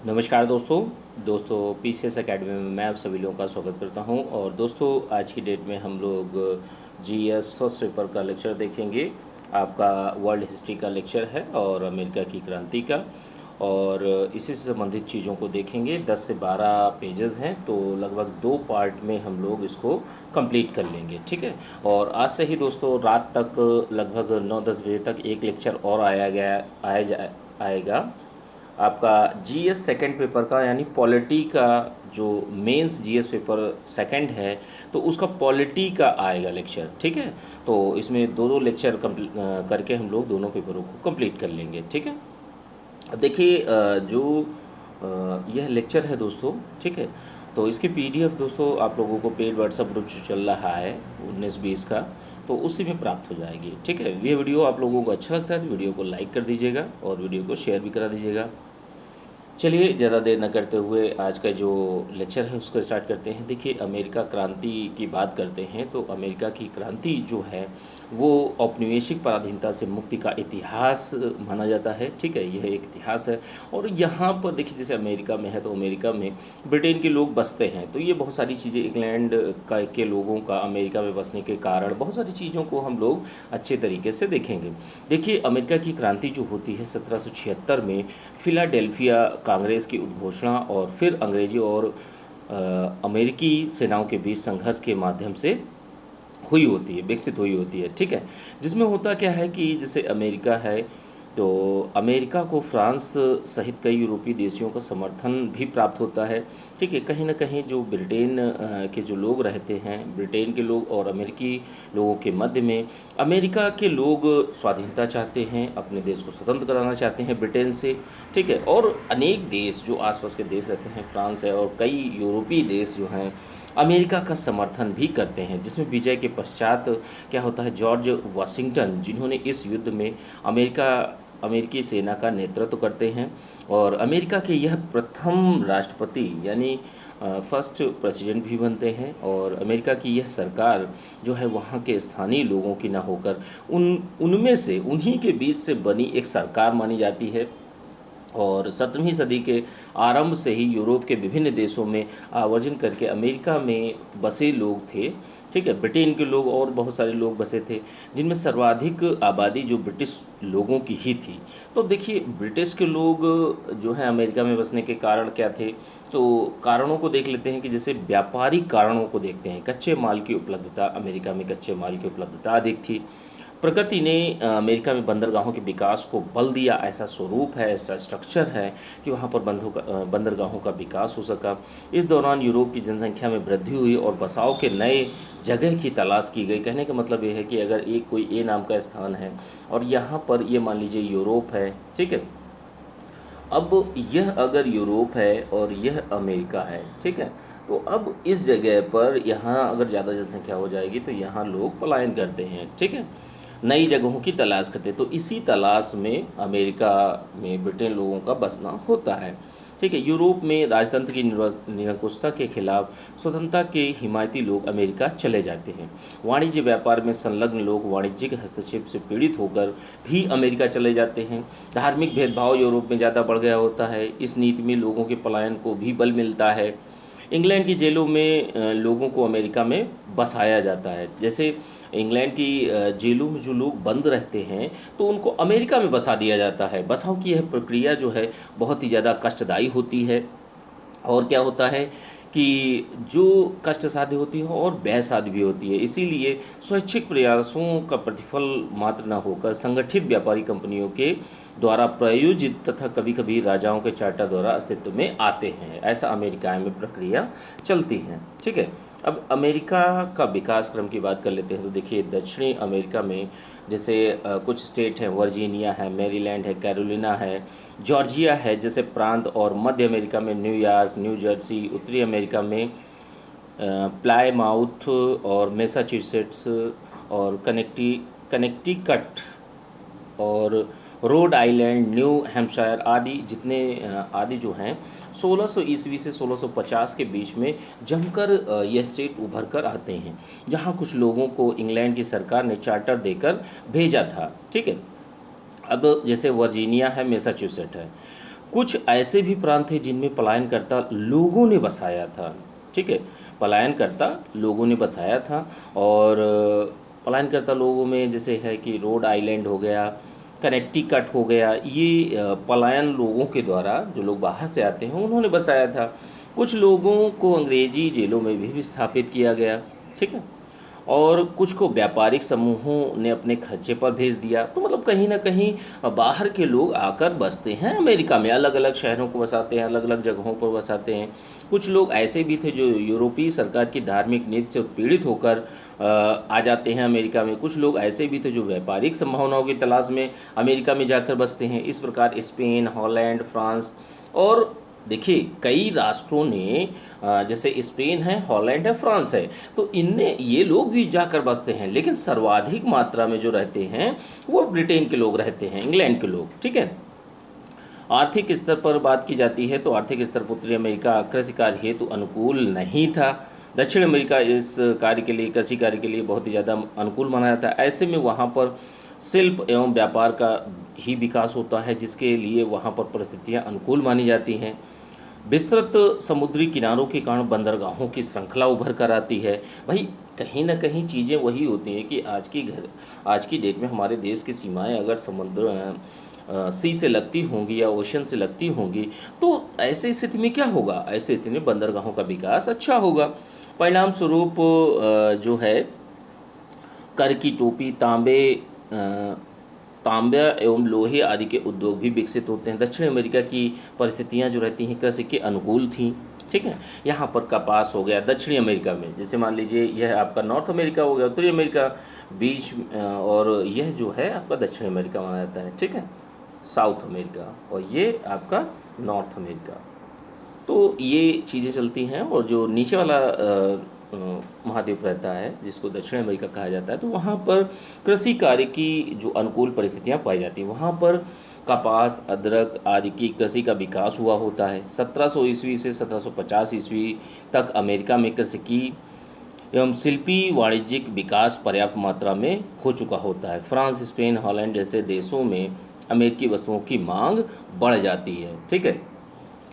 नमस्कार दोस्तों PCS academy में मैं आप सभी लोगों का स्वागत करता हूं। और दोस्तों आज की डेट में हम लोग जीएस फर्स्ट पेपर का लेक्चर देखेंगे। आपका वर्ल्ड हिस्ट्री का लेक्चर है और अमेरिका की क्रांति का, और इसी से संबंधित चीज़ों को देखेंगे। 10 से 12 पेजेस हैं, तो लगभग 2 पार्ट में हम लोग इसको कंप्लीट कर लेंगे, ठीक है। और आज से ही दोस्तों रात तक लगभग 9-10 बजे तक एक लेक्चर और आएगा आपका जीएस सेकंड पेपर का, यानी पॉलिटी का। जो मेंस जीएस पेपर सेकंड है तो उसका पॉलिटी का आएगा लेक्चर, ठीक है। तो इसमें दो दो लेक्चर करके हम लोग दोनों पेपरों को कंप्लीट कर लेंगे, ठीक है। अब देखिए यह लेक्चर है दोस्तों, ठीक है। तो इसकी पीडीएफ दोस्तों आप लोगों को पेड व्हाट्सएप ग्रुप जो चल रहा है 19-20 का, तो उसी में प्राप्त हो जाएगी, ठीक है। ये वीडियो आप लोगों को अच्छा लगता है तो वीडियो को लाइक कर दीजिएगा और वीडियो को शेयर भी करा दीजिएगा। चलिए ज़्यादा देर न करते हुए आज का जो लेक्चर है उसको स्टार्ट करते हैं। देखिए अमेरिका क्रांति की बात करते हैं तो अमेरिका की क्रांति जो है वो औपनिवेशिक पराधीनता से मुक्ति का इतिहास माना जाता है, ठीक है। यह एक इतिहास है। और यहाँ पर देखिए जैसे अमेरिका में है तो अमेरिका में ब्रिटेन के लोग बसते हैं, तो ये बहुत सारी चीज़ें इंग्लैंड का के लोगों का अमेरिका में बसने के कारण बहुत सारी चीज़ों को हम लोग अच्छे तरीके से देखेंगे। देखिए अमेरिका की क्रांति जो होती है 1776 में फिलाडेल्फिया कांग्रेस की उद्घोषणा और फिर अंग्रेजी और अमेरिकी सेनाओं के बीच संघर्ष के माध्यम से हुई होती है, विकसित हुई होती है, ठीक है। जिसमें होता क्या है कि जैसे अमेरिका है तो अमेरिका को फ्रांस सहित कई यूरोपीय देशों का समर्थन भी प्राप्त होता है, ठीक है। कहीं ना कहीं जो ब्रिटेन के जो लोग रहते हैं, ब्रिटेन के लोग और अमेरिकी लोगों के मध्य में अमेरिका के लोग स्वाधीनता चाहते हैं, अपने देश को स्वतंत्र कराना चाहते हैं ब्रिटेन से, ठीक है। और अनेक देश जो आसपास के देश रहते हैं, फ्रांस है और कई यूरोपीय देश जो हैं अमेरिका का समर्थन भी करते हैं। जिसमें विजय के पश्चात क्या होता है, जॉर्ज वाशिंगटन जिन्होंने इस युद्ध में अमेरिकी सेना का नेतृत्व करते हैं और अमेरिका के यह प्रथम राष्ट्रपति यानी फर्स्ट प्रेसिडेंट भी बनते हैं। और अमेरिका की यह सरकार जो है वहाँ के स्थानीय लोगों की ना होकर उनमें से उन्हीं के बीच से बनी एक सरकार मानी जाती है। और 17वीं सदी के आरंभ से ही यूरोप के विभिन्न देशों में आवर्जन करके अमेरिका में बसे लोग थे, ठीक है। ब्रिटेन के लोग और बहुत सारे लोग बसे थे, जिनमें सर्वाधिक आबादी जो ब्रिटिश लोगों की ही थी। तो देखिए ब्रिटिश के लोग जो हैं अमेरिका में बसने के कारण क्या थे, तो कारणों को देख लेते हैं कि जैसे व्यापारिक कारणों को देखते हैं। कच्चे माल की उपलब्धता, अमेरिका में कच्चे माल की उपलब्धता अधिक थी। प्रकृति ने अमेरिका में बंदरगाहों के विकास को बल दिया, ऐसा स्वरूप है, ऐसा स्ट्रक्चर है कि वहाँ पर बंदरगाहों का विकास हो सका। इस दौरान यूरोप की जनसंख्या में वृद्धि हुई और बसाव के नए जगह की तलाश की गई। कहने का मतलब ये है कि अगर एक कोई ए नाम का स्थान है और यहाँ पर ये मान लीजिए यूरोप है, ठीक है। अब यह अगर यूरोप है और यह अमेरिका है, ठीक है, तो अब इस जगह पर यहाँ अगर ज़्यादा जनसंख्या हो जाएगी तो यहाँ लोग पलायन करते हैं, ठीक है, नई जगहों की तलाश करते हैं। तो इसी तलाश में अमेरिका में ब्रिटेन लोगों का बसना होता है, ठीक है। यूरोप में राजतंत्र की निरंकुशता के खिलाफ स्वतंत्रता के हिमायती लोग अमेरिका चले जाते हैं। वाणिज्य व्यापार में संलग्न लोग वाणिज्यिक हस्तक्षेप से पीड़ित होकर भी अमेरिका चले जाते हैं। धार्मिक भेदभाव यूरोप में ज़्यादा बढ़ गया होता है, इस नीति में लोगों के पलायन को भी बल मिलता है। इंग्लैंड की जेलों में लोगों को अमेरिका में बसाया जाता है। जैसे इंग्लैंड की जेलों में जो लोग बंद रहते हैं तो उनको अमेरिका में बसा दिया जाता है। बसाव की यह प्रक्रिया जो है बहुत ही ज़्यादा कष्टदायी होती है। और क्या होता है कि जो कष्ट साध्य होती है और व्यय साध्य भी होती है, इसीलिए स्वैच्छिक प्रयासों का प्रतिफल मात्र न होकर संगठित व्यापारी कंपनियों के द्वारा प्रायोजित तथा कभी कभी राजाओं के चार्टर द्वारा अस्तित्व में आते हैं। ऐसा अमेरिका में प्रक्रिया चलती है, ठीक है। अब अमेरिका का विकास क्रम की बात कर लेते हैं तो देखिए दक्षिणी अमेरिका में जैसे कुछ स्टेट हैं, वर्जीनिया है, मैरीलैंड है, कैरोलिना है, जॉर्जिया है जैसे प्रांत, और मध्य अमेरिका में न्यूयॉर्क, न्यू जर्सी, उत्तरी अमेरिका में प्लायमाउथ और मैसाचुसेट्स और कनेक्टिकट और रोड आइलैंड, न्यू हैम्पशायर आदि आदि जो हैं 1600 ईस्वी से 1650 के बीच में जमकर यह स्टेट उभर कर आते हैं, जहां कुछ लोगों को इंग्लैंड की सरकार ने चार्टर देकर भेजा था, ठीक है। अब जैसे वर्जीनिया है, मैसाचुसेट है, कुछ ऐसे भी प्रांत थे जिनमें पलायनकर्ता लोगों ने बसाया था, ठीक है? पलायनकर्ता लोगों ने बसाया था। और पलायनकर्ता लोगों में जैसे है कि रोड आइलैंड हो गया, कनेक्टिकट हो गया, ये पलायन लोगों के द्वारा, जो लोग बाहर से आते हैं, उन्होंने बसाया था। कुछ लोगों को अंग्रेजी जेलों में भी विस्थापित किया गया, ठीक है? और कुछ को व्यापारिक समूहों ने अपने खर्चे पर भेज दिया। तो मतलब कहीं न कहीं बाहर के लोग आकर बसते हैं अमेरिका में, अलग-अलग शहरों को बसाते हैं, अलग-अलग जगहों पर बसाते हैं। कुछ लोग ऐसे भी थे जो यूरोपीय सरकार की धार्मिक नीति से उत्पीड़ित होकर आ जाते हैं अमेरिका में। कुछ लोग ऐसे भी थे जो व्यापारिक संभावनाओं की तलाश में अमेरिका में जाकर बसते हैं। इस प्रकार स्पेन, हॉलैंड, फ्रांस और देखिए कई राष्ट्रों ने जैसे स्पेन है, हॉलैंड है, फ्रांस है, तो इनमें ये लोग भी जाकर बसते हैं। लेकिन सर्वाधिक मात्रा में जो रहते हैं वो ब्रिटेन के लोग रहते हैं, इंग्लैंड के लोग, ठीक है? आर्थिक स्तर पर बात की जाती है तो आर्थिक स्तर पर उत्तरी अमेरिका कृषि कार्य हेतु अनुकूल नहीं था। दक्षिण अमेरिका इस कार्य के लिए, कृषि कार्य के लिए बहुत ही ज़्यादा अनुकूल माना जाता है। ऐसे में वहाँ पर शिल्प एवं व्यापार का ही विकास होता है, जिसके लिए वहाँ पर परिस्थितियाँ अनुकूल मानी जाती हैं। विस्तृत समुद्री किनारों के कारण बंदरगाहों की श्रृंखला उभर कर आती है। भाई कहीं न कहीं चीज़ें वही होती हैं कि आज की डेट में हमारे देश की सीमाएँ अगर सी से लगती होंगी या ओशन से लगती होंगी, तो ऐसी स्थिति में क्या होगा? ऐसी स्थिति में बंदरगाहों का विकास अच्छा होगा। परिणाम स्वरूप जो है कर की टोपी, तांबा एवं लोहे आदि के उद्योग भी विकसित होते हैं। दक्षिण अमेरिका की परिस्थितियाँ जो रहती हैं कृषि के अनुकूल थीं, ठीक है? यहाँ पर कपास हो गया दक्षिणी अमेरिका में, जैसे मान लीजिए यह आपका नॉर्थ अमेरिका हो गया, उत्तरी अमेरिका, बीच और यह जो है आपका दक्षिण अमेरिका माना जाता है, ठीक है? साउथ अमेरिका, और ये आपका नॉर्थ अमेरिका। तो ये चीज़ें चलती हैं। और जो नीचे वाला महाद्वीप रहता है जिसको दक्षिण अमेरिका कहा जाता है, तो वहाँ पर कृषि कार्य की जो अनुकूल परिस्थितियाँ पाई जाती हैं, वहाँ पर कपास, अदरक आदि की कृषि का विकास हुआ होता है। 1700 ईस्वी से 1750 ईस्वी तक अमेरिका में कृषि की एवं शिल्पी वाणिज्यिक विकास पर्याप्त मात्रा में हो चुका होता है। फ्रांस, स्पेन, हॉलैंड जैसे देशों में अमेरिकी वस्तुओं की मांग बढ़ जाती है, ठीक है?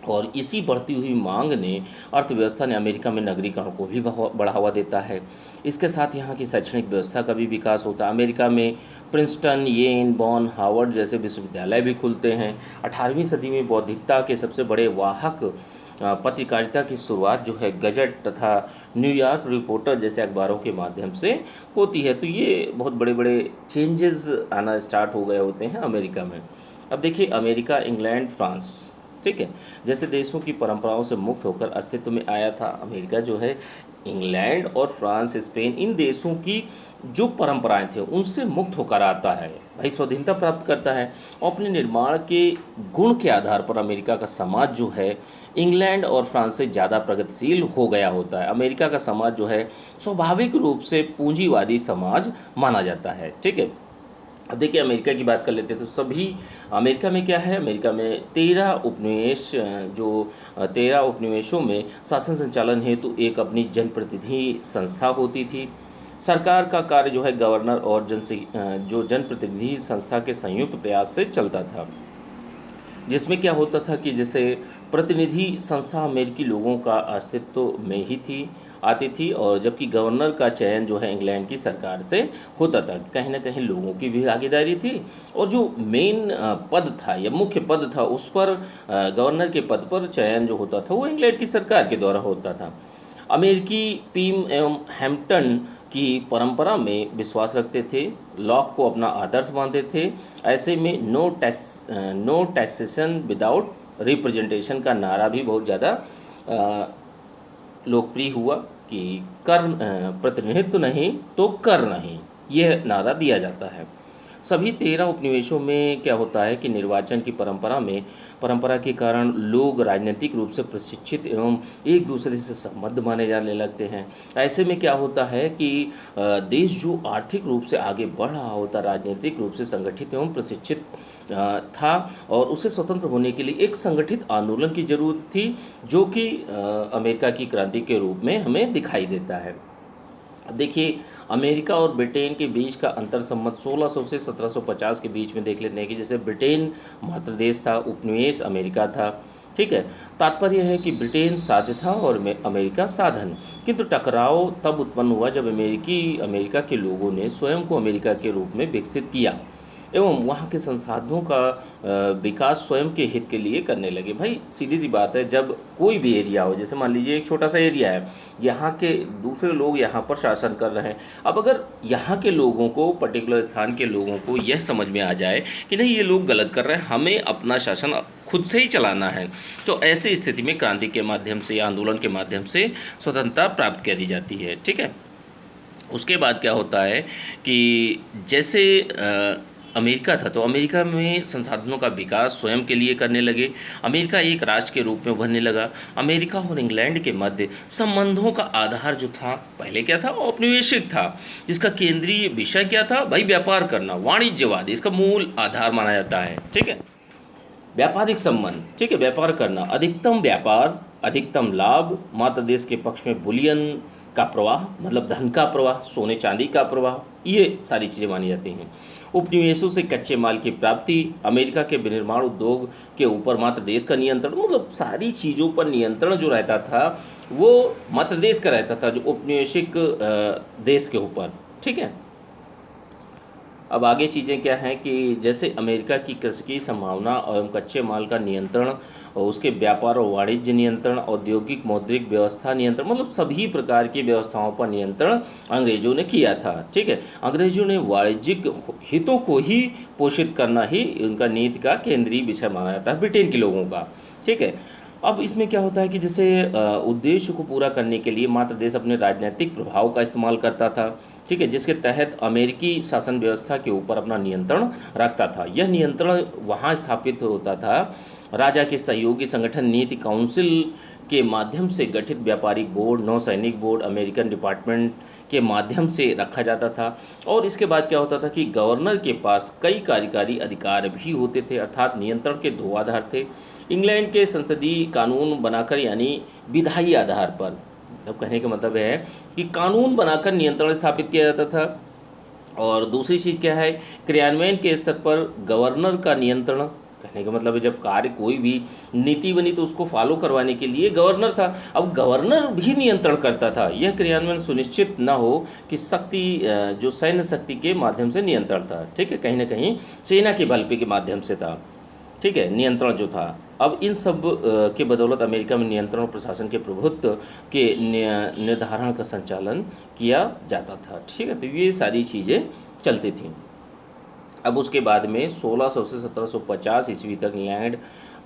और इसी बढ़ती हुई मांग ने अर्थव्यवस्था ने अमेरिका में नगरीकरण को भी बढ़ावा देता है। इसके साथ यहाँ की शैक्षणिक व्यवस्था का भी विकास होता है। अमेरिका में प्रिंसटन, येन, बॉन, हार्वर्ड जैसे विश्वविद्यालय भी खुलते हैं। 18वीं सदी में बौद्धिकता के सबसे बड़े वाहक पत्रकारिता की शुरुआत जो है गजट तथा न्यूयॉर्क रिपोर्टर जैसे अखबारों के माध्यम से होती है। तो ये बहुत बड़े बड़े चेंजेस आना स्टार्ट हो गए होते हैं अमेरिका में। अब देखिए अमेरिका, इंग्लैंड, फ्रांस, ठीक है, जैसे देशों की परंपराओं से मुक्त होकर अस्तित्व में आया था। अमेरिका जो है इंग्लैंड और फ्रांस, स्पेन, इन देशों की जो परंपराएं थे उनसे मुक्त होकर आता है, भाई स्वाधीनता प्राप्त करता है। और अपने निर्माण के गुण के आधार पर अमेरिका का समाज जो है इंग्लैंड और फ्रांस से ज़्यादा प्रगतिशील हो गया होता है। अमेरिका का समाज जो है स्वाभाविक रूप से पूंजीवादी समाज माना जाता है, ठीक है। अब देखिए अमेरिका की बात कर लेते हैं तो सभी अमेरिका में क्या है, अमेरिका में 13 उपनिवेश, जो 13 उपनिवेशों में शासन संचालन हेतु एक अपनी जनप्रतिनिधि संस्था होती थी। सरकार का कार्य जो है गवर्नर और जो जनप्रतिनिधि संस्था के संयुक्त प्रयास से चलता था, जिसमें क्या होता था कि जैसे प्रतिनिधि संस्था अमेरिकी लोगों का अस्तित्व में ही थी आती थी, और जबकि गवर्नर का चयन जो है इंग्लैंड की सरकार से होता था। कहीं ना कहीं लोगों की भी भागीदारी थी, और जो मेन पद था या मुख्य पद था उस पर गवर्नर के पद पर चयन जो होता था वो इंग्लैंड की सरकार के द्वारा होता था। अमेरिकी पीम एवं हैम्पटन की परंपरा में विश्वास रखते थे, लॉक को अपना आदर्श मानते थे। ऐसे में नो टैक्सेशन विदाउट रिप्रेजेंटेशन का नारा भी बहुत ज़्यादा लोकप्रिय हुआ कि प्रतिनिधित्व नहीं तो कर नहीं, यह नारा दिया जाता है। सभी 13 उपनिवेशों में क्या होता है कि निर्वाचन की परंपरा के कारण लोग राजनीतिक रूप से प्रशिक्षित एवं एक दूसरे से संबद्ध माने जाने लगते हैं। ऐसे में क्या होता है कि देश जो आर्थिक रूप से आगे बढ़ रहा होता, राजनीतिक रूप से संगठित एवं प्रशिक्षित था, और उसे स्वतंत्र होने के लिए एक संगठित आंदोलन की जरूरत थी, जो कि अमेरिका की क्रांति के रूप में हमें दिखाई देता है। अब देखिए अमेरिका और ब्रिटेन के बीच का अंतर संबंध 1600 से 1750 के बीच में देख लेते हैं कि जैसे ब्रिटेन मातृ देश था, उपनिवेश अमेरिका था। ठीक है, तात्पर्य है कि ब्रिटेन साध्य था और अमेरिका साधन। किंतु टकराव तब उत्पन्न हुआ जब अमेरिका के लोगों ने स्वयं को अमेरिका के रूप में विकसित किया एवं वहाँ के संसाधनों का विकास स्वयं के हित के लिए करने लगे। भाई सीधी सी बात है, जब कोई भी एरिया हो, जैसे मान लीजिए एक छोटा सा एरिया है, यहाँ के दूसरे लोग यहाँ पर शासन कर रहे हैं। अब अगर यहाँ के लोगों को, पर्टिकुलर स्थान के लोगों को यह समझ में आ जाए कि नहीं ये लोग गलत कर रहे हैं, हमें अपना शासन खुद से ही चलाना है, तो ऐसी स्थिति में क्रांति के माध्यम से या आंदोलन के माध्यम से स्वतंत्रता प्राप्त करी जाती है। ठीक है, उसके बाद क्या होता है कि जैसे अमेरिका था, तो अमेरिका में संसाधनों का विकास स्वयं के लिए करने लगे। अमेरिका एक राष्ट्र के रूप में उभरने लगा। अमेरिका और इंग्लैंड के मध्य संबंधों का आधार जो था, पहले क्या था, औपनिवेशिक था, जिसका केंद्रीय विषय क्या था, भाई व्यापार करना, वाणिज्यवाद इसका मूल आधार माना जाता है। ठीक है, व्यापारिक संबंध, ठीक है, व्यापार करना, अधिकतम व्यापार, अधिकतम लाभ, मात्र देश के पक्ष में बुलियन का प्रवाह, मतलब धन का प्रवाह, सोने चांदी का प्रवाह, ये सारी चीज़ें मानी जाती हैं। उपनिवेशों से कच्चे माल की प्राप्ति, अमेरिका के विनिर्माण उद्योग के ऊपर मात्र देश का नियंत्रण, मतलब सारी चीज़ों पर नियंत्रण जो रहता था वो मात्र देश का रहता था, जो उपनिवेशिक देश के ऊपर। ठीक है, अब आगे चीज़ें क्या हैं कि जैसे अमेरिका की कृषि की संभावना एवं कच्चे माल का नियंत्रण और उसके व्यापार और वाणिज्य नियंत्रण, औद्योगिक मौद्रिक व्यवस्था नियंत्रण, मतलब सभी प्रकार की व्यवस्थाओं पर नियंत्रण अंग्रेजों ने किया था। ठीक है, अंग्रेजों ने वाणिज्यिक हितों को ही पोषित करना ही उनका नीति का केंद्रीय विषय माना जाता है ब्रिटेन के लोगों का। ठीक है, अब इसमें क्या होता है कि जैसे उद्देश्य को पूरा करने के लिए मात्र देश अपने राजनीतिक प्रभाव का इस्तेमाल करता था। ठीक है, जिसके तहत अमेरिकी शासन व्यवस्था के ऊपर अपना नियंत्रण रखता था। यह नियंत्रण वहाँ स्थापित होता था राजा के सहयोगी संगठन नीति काउंसिल के माध्यम से गठित व्यापारिक बोर्ड, नौसैनिक बोर्ड, अमेरिकन डिपार्टमेंट के माध्यम से रखा जाता था। और इसके बाद क्या होता था कि गवर्नर के पास कई कार्यकारी अधिकार भी होते थे, अर्थात नियंत्रण के दो आधार थे। इंग्लैंड के संसदीय कानून बनाकर, यानी विधायी आधार पर, अब कहने का मतलब है कि कानून बनाकर नियंत्रण स्थापित किया जाता था। और दूसरी चीज़ क्या है, क्रियान्वयन के स्तर पर गवर्नर का नियंत्रण, कहने का मतलब है जब कार्य कोई भी नीति बनी तो उसको फॉलो करवाने के लिए गवर्नर था। अब गवर्नर भी नियंत्रण करता था। यह क्रियान्वयन सुनिश्चित न हो कि शक्ति, जो सैन्य शक्ति के माध्यम से नियंत्रण था। ठीक है, कहीं ना कहीं सेना के बल पे के माध्यम से था। ठीक है, नियंत्रण जो था। अब इन सब के बदौलत अमेरिका में नियंत्रण और प्रशासन के प्रभुत्व के निर्धारण का संचालन किया जाता था। ठीक है, तो ये सारी चीज़ें चलती थीं। अब उसके बाद में 1600 से 1750 ईस्वी तक इंग्लैंड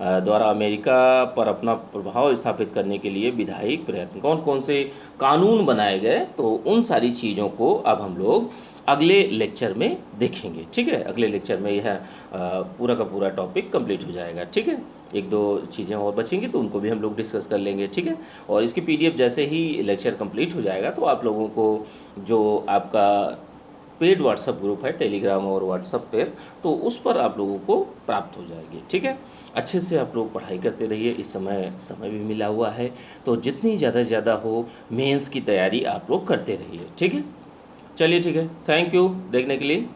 द्वारा अमेरिका पर अपना प्रभाव स्थापित करने के लिए विधायिक प्रयत्न, कौन कौन से कानून बनाए गए, तो उन सारी चीज़ों को अब हम लोग अगले लेक्चर में देखेंगे। ठीक है, अगले लेक्चर में यह पूरा का पूरा टॉपिक कंप्लीट हो जाएगा। ठीक है, एक दो चीज़ें और बचेंगी तो उनको भी हम लोग डिस्कस कर लेंगे। ठीक है, और इसकी पीडीएफ जैसे ही लेक्चर कंप्लीट हो जाएगा तो आप लोगों को जो आपका पेड व्हाट्सअप ग्रुप है टेलीग्राम और व्हाट्सअप पे, तो उस पर आप लोगों को प्राप्त हो जाएगी। ठीक है, अच्छे से आप लोग पढ़ाई करते रहिए। इस समय भी मिला हुआ है, तो जितनी ज़्यादा से ज़्यादा हो मेंस की तैयारी आप लोग करते रहिए। ठीक है, चलिए ठीक है, थैंक यू देखने के लिए।